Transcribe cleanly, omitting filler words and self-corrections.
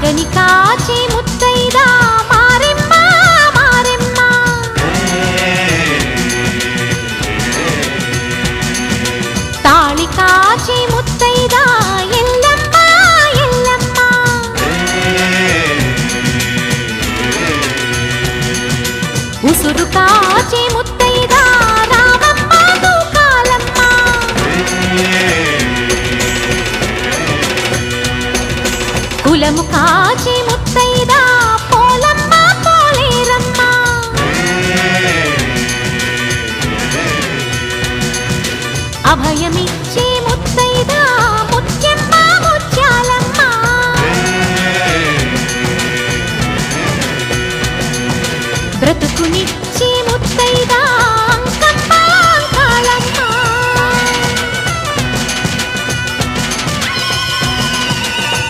మగని కాచి ముత్తైదా మారెమ్మ మారెమ్మ తాళి కాచి ముత్తైదా ఎల్లమ్మ ఎల్లమ్మ ఉసురు కాచి ముత్తైదా రామమ్మ తూకాలమ్మ కులము కాచి